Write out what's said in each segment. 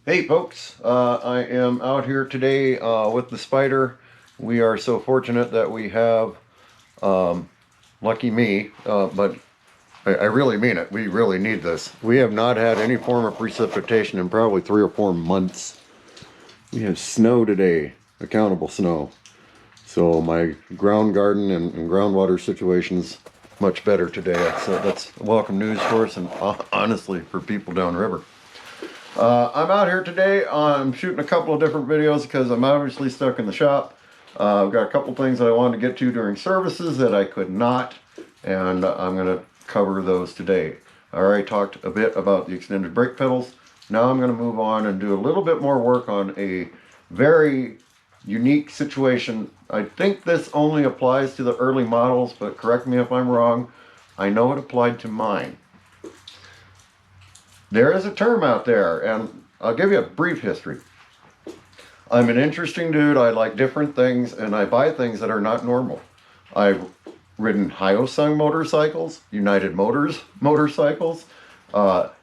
Hey folks, I am out here today with the Spyder. We are so fortunate that we have, lucky me, but I really mean it. We really need this. We have not had any form of precipitation in probably 3 or 4 months. We have snow today, accountable snow. So my ground garden and groundwater situation's much better today. So that's welcome news for us and honestly for people downriver. I'm out here today. I'm shooting a couple of different videos because I'm obviously stuck in the shop. I've got a couple things that I wanted to get to during services that I could not, and I'm going to cover those today. I already talked a bit about the extended brake pedals. Now I'm going to move on and do a little bit more work on a very unique situation. I think this only applies to the early models, but correct me if I'm wrong. I know it applied to mine. There is a term out there, and I'll give you a brief history. I'm an interesting dude. I like different things, and I buy things that are not normal. I've ridden Hyosung motorcycles, United Motors motorcycles. What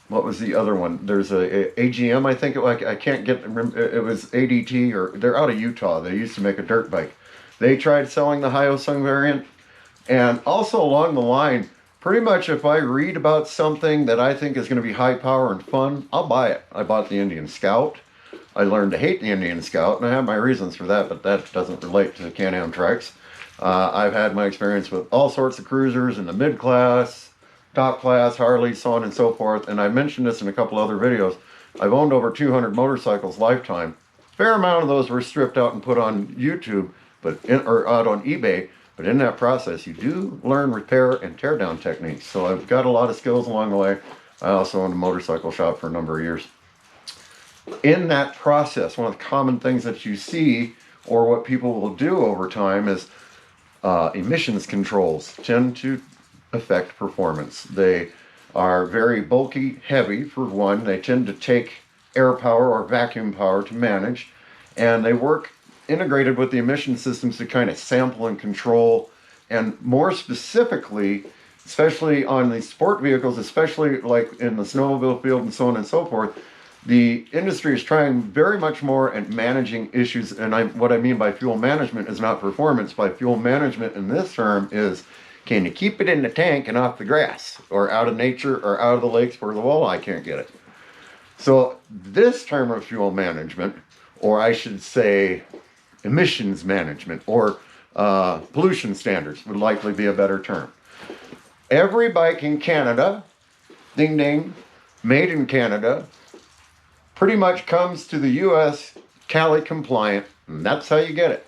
was the other one? There's a AGM, I think. I can't get, it was ADT, or they're out of Utah. They used to make a dirt bike. They tried selling the Hyosung variant, and also along the line, pretty much if I read about something that I think is going to be high power and fun, I'll buy it. I bought the Indian Scout. I learned to hate the Indian Scout, and I have my reasons for that, but that doesn't relate to the Can Am Trikes. I've had my experience with all sorts of cruisers in the mid-class, top class, Harley, so on and so forth, and I mentioned this in a couple other videos. I've owned over 200 motorcycles lifetime. Fair amount of those were stripped out and put on YouTube, or out on eBay, but in that process, you do learn repair and tear down techniques. So I've got a lot of skills along the way. I also owned a motorcycle shop for a number of years. In that process, one of the common things that you see, or what people will do over time, is emissions controls tend to affect performance. They are very bulky, heavy for one. They tend to take air power or vacuum power to manage, and they work integrated with the emission systems to kind of sample and control. And more specifically, especially on the sport vehicles, especially like in the snowmobile field and so on and so forth, the industry is trying very much more at managing issues. And what I mean by fuel management is not performance. By fuel management in this term is, can you keep it in the tank and off the grass, or out of nature, or out of the lakes where the walleye can't get it? So this term of fuel management, or I should say emissions management, or pollution standards would likely be a better term. Every bike in Canada, ding ding, made in Canada, pretty much comes to the US Cali compliant, and that's how you get it.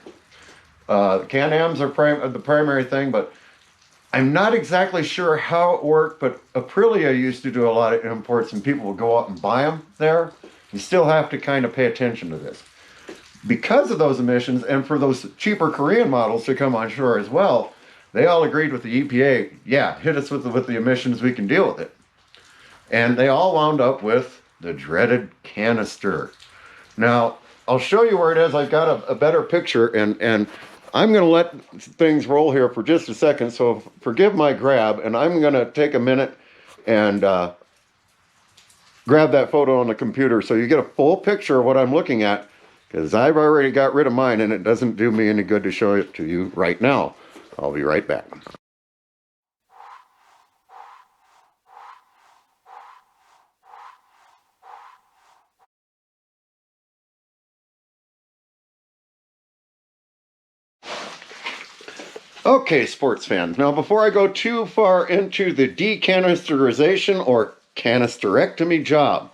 Can-Ams are the primary thing, but I'm not exactly sure how it worked, but Aprilia used to do a lot of imports, and people would go out and buy them there. You still have to kind of pay attention to this. Because of those emissions, and for those cheaper Korean models to come on shore as well, they all agreed with the EPA, yeah, hit us with the emissions, we can deal with it. And they all wound up with the dreaded canister. Now, I'll show you where it is. I've got a better picture, and I'm going to let things roll here for just a second, so forgive my grab, and I'm going to take a minute and grab that photo on the computer so you get a full picture of what I'm looking at, because I've already got rid of mine, and it doesn't do me any good to show it to you right now. I'll be right back. Okay, sports fans. Now, before I go too far into the decanisterization or canisterectomy job,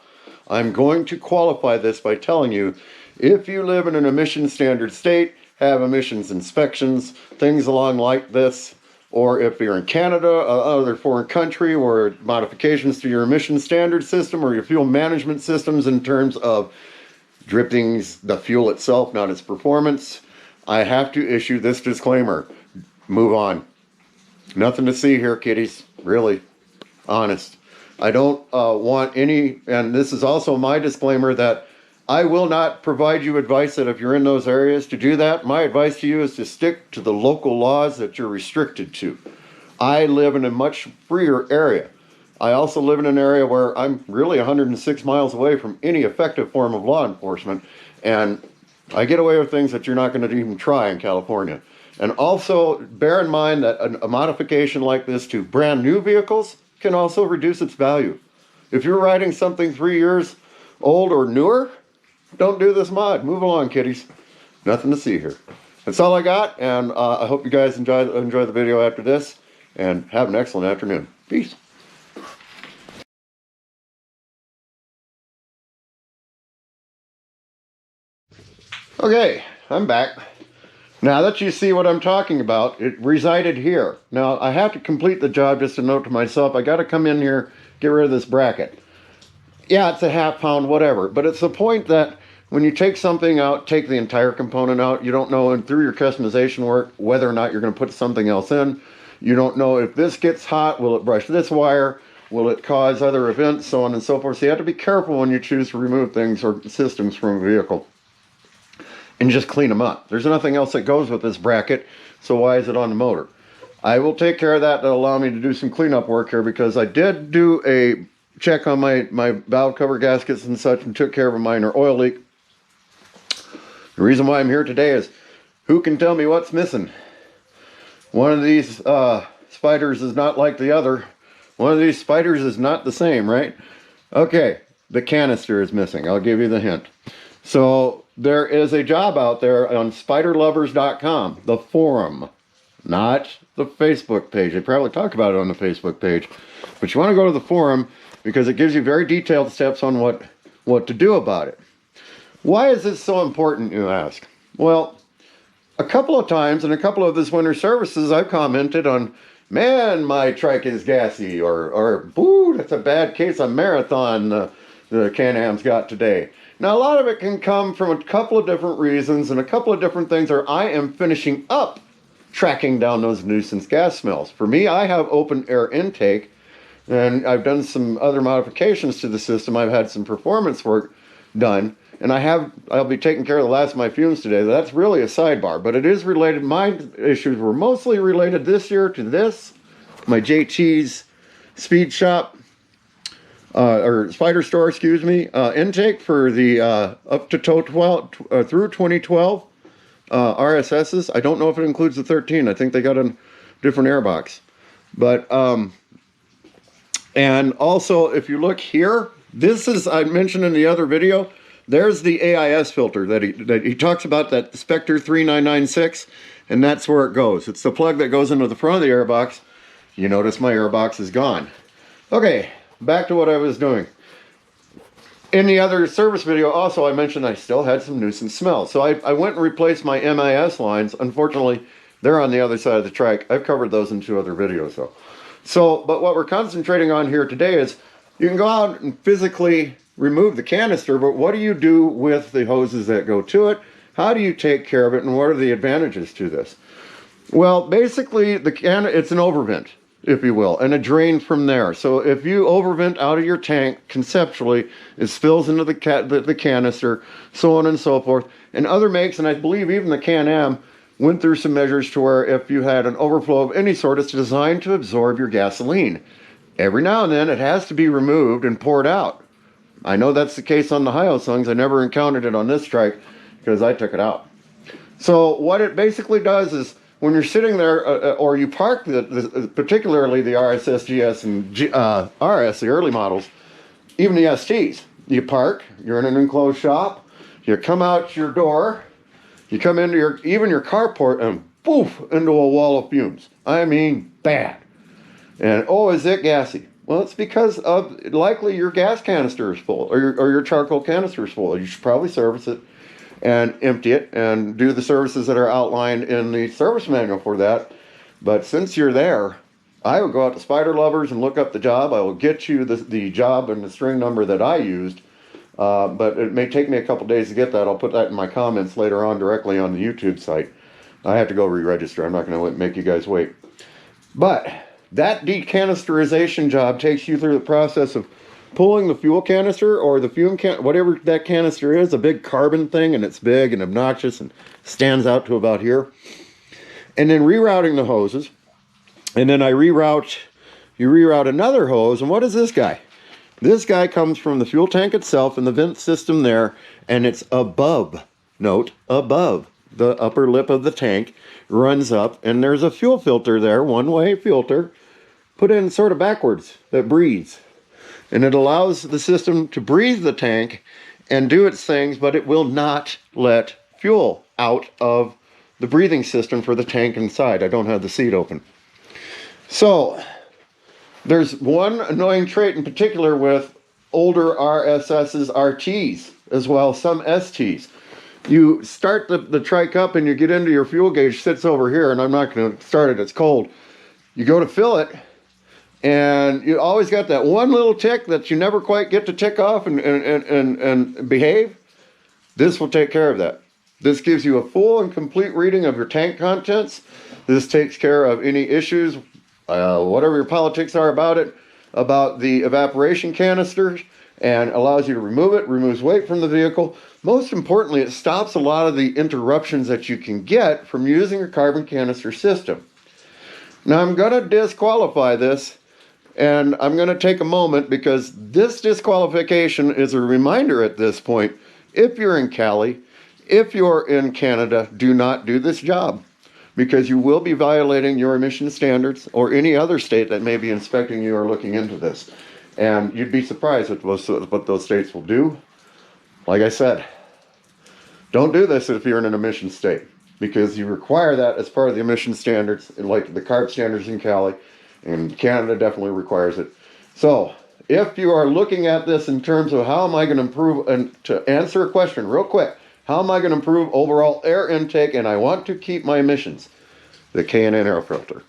I'm going to qualify this by telling you, if you live in an emission standard state, have emissions inspections, things along like this, or if you're in Canada, other foreign country, or modifications to your emission standard system or your fuel management systems in terms of drippings, the fuel itself, not its performance, I have to issue this disclaimer. Move on. Nothing to see here, kiddies. Really. Honest. I don't want any, and this is also my disclaimer, that I will not provide you advice that if you're in those areas to do that. My advice to you is to stick to the local laws that you're restricted to. I live in a much freer area. I also live in an area where I'm really 106 miles away from any effective form of law enforcement, and I get away with things that you're not going to even try in California. And also bear in mind that a modification like this to brand new vehicles can also reduce its value. If you're riding something 3 years old or newer, don't do this mod. Move along, kiddies. Nothing to see here. That's all I got, and I hope you guys enjoy the video after this, and have an excellent afternoon. Peace. Okay, I'm back. Now that you see what I'm talking about, it resided here. Now, I have to complete the job. Just a note to myself, I got to come in here, get rid of this bracket. Yeah, it's a half pound, whatever, but it's the point that when you take something out, take the entire component out, you don't know, and through your customization work, whether or not you're going to put something else in. You don't know if this gets hot, will it brush this wire, will it cause other events, so on and so forth. So you have to be careful when you choose to remove things or systems from a vehicle. And just clean them up. There's nothing else that goes with this bracket, so why is it on the motor? I will take care of that. That'll allow me to do some cleanup work here, because I did do a check on my valve cover gaskets and such, and took care of a minor oil leak. The reason why I'm here today is, who can tell me what's missing? One of these Spyders is not like the other. One of these Spyders is not the same, right? Okay, the canister is missing. I'll give you the hint. So there is a job out there on SpyderLovers.com, the forum, not the Facebook page. They probably talk about it on the Facebook page, but you want to go to the forum because it gives you very detailed steps on what to do about it. Why is this so important, you ask? Well, a couple of times in a couple of this winter services, I've commented on, man, my trike is gassy, or boo, that's a bad case of marathon the Can Am's got today. Now, a lot of it can come from a couple of different reasons and a couple of different things, or I am finishing up tracking down those nuisance gas smells. For me, I have open air intake, and I've done some other modifications to the system. I've had some performance work done, and I'll be taking care of the last of my fumes today. That's really a sidebar, but it is related. My issues were mostly related this year to this, my JT's Speed Shop, or Spyder store, excuse me, intake for the up to through 2012 RSSs. I don't know if it includes the 13. I think they got a different air box. But, and also, if you look here, this is, I mentioned in the other video, there's the AIS filter that he talks about, that Spectre 3996, and that's where it goes. It's the plug that goes into the front of the air box. You notice my air box is gone. Okay, back to what I was doing. In the other service video also, I mentioned I still had some nuisance smells. So I went and replaced my MIS lines. Unfortunately, they're on the other side of the trike. I've covered those in 2 other videos though. So, but what we're concentrating on here today is, you can go out and physically remove the canister, but what do you do with the hoses that go to it? How do you take care of it, and what are the advantages to this? Well, basically, it's an overvent, if you will, and a drain from there. So if you overvent out of your tank, conceptually, it spills into the canister, so on and so forth. And other makes, and I believe even the Can Am, went through some measures to where if you had an overflow of any sort, it's designed to absorb your gasoline. Every now and then, it has to be removed and poured out. I know that's the case on the Hyosungs. I never encountered it on this trike because I took it out. So what it basically does is, when you're sitting there, or you park, particularly the RSS, GS, and RS, the early models, even the STs, you park, you're in an enclosed shop, you come out your door, you come into even your carport, and poof, into a wall of fumes. I mean, bad. And, oh, is it gassy? Well, it's because of, likely, your gas canister is full, or your charcoal canister is full. You should probably service it and empty it and do the services that are outlined in the service manual for that. But since you're there, I would go out to Spyder Lovers and look up the job. I will get you the job and the string number that I used, but it may take me a couple days to get that. I'll put that in my comments later on directly on the YouTube site. I have to go re-register. I'm not going to make you guys wait. But that decanisterization job takes you through the process of pulling the fuel canister, or the fume whatever that canister is, a big carbon thing, and it's big and obnoxious and stands out to about here. And then rerouting the hoses. And then I reroute you reroute another hose, and what is this guy? This guy comes from the fuel tank itself and the vent system there, and it's above, note, above the upper lip of the tank, runs up, and there's a fuel filter there, one-way filter, put in sort of backwards, that breathes. And it allows the system to breathe the tank and do its things, but it will not let fuel out of the breathing system for the tank inside. I don't have the seat open. So, there's one annoying trait in particular with older RSS's, RTs, as well as some STs. You start the trike up and you get into your fuel gauge, sits over here, and I'm not going to start it, it's cold. You go to fill it, and you always got that one little tick that you never quite get to tick off and behave. This will take care of that. This gives you a full and complete reading of your tank contents. This takes care of any issues, whatever your politics are about it, about the evaporation canisters, and allows you to remove it, removes weight from the vehicle. Most importantly, it stops a lot of the interruptions that you can get from using a carbon canister system. Now I'm going to disqualify this, and I'm going to take a moment because this disqualification is a reminder at this point. If you're in Cali, if you're in Canada, do not do this job, because you will be violating your emission standards, or any other state that may be inspecting you or looking into this. And you'd be surprised at what those states will do. Like I said, don't do this if you're in an emission state, because you require that as part of the emission standards, like the CARB standards in Cali, and Canada definitely requires it. So, if you are looking at this in terms of how am I going to improve, and to answer a question real quick, how am I going to improve overall air intake, and I want to keep my emissions, the Can Am air filter.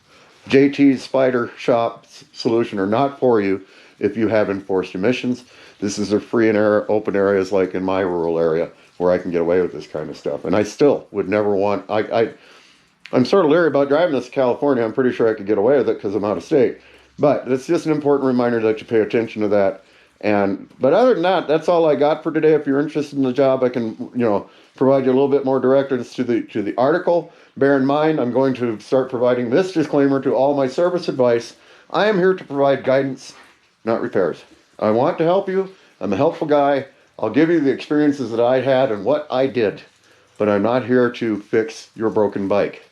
JT's Spyder Shop solution are not for you if you have enforced emissions. This is a free and open areas like in my rural area where I can get away with this kind of stuff. And I still would never want, I'm sort of leery about driving this to California. I'm pretty sure I could get away with it because I'm out of state. But it's just an important reminder that you pay attention to that. But other than that, that's all I got for today. If you're interested in the job, I can, provide you a little bit more directives to the article. Bear in mind, I'm going to start providing this disclaimer to all my service advice. I am here to provide guidance, not repairs. I want to help you. I'm a helpful guy. I'll give you the experiences that I had and what I did. But I'm not here to fix your broken bike.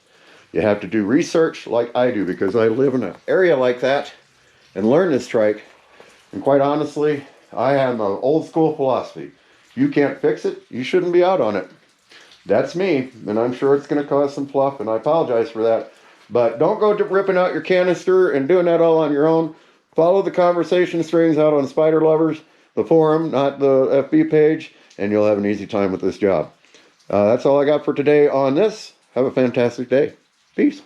You have to do research like I do, because I live in an area like that and learn this trike. And quite honestly, I have an old school philosophy. If you can't fix it, you shouldn't be out on it. That's me, and I'm sure it's going to cause some fluff, and I apologize for that. But don't go to ripping out your canister and doing that all on your own. Follow the conversation strings out on Spyder Lovers, the forum, not the FB page, and you'll have an easy time with this job. That's all I got for today on this. Have a fantastic day. Peace.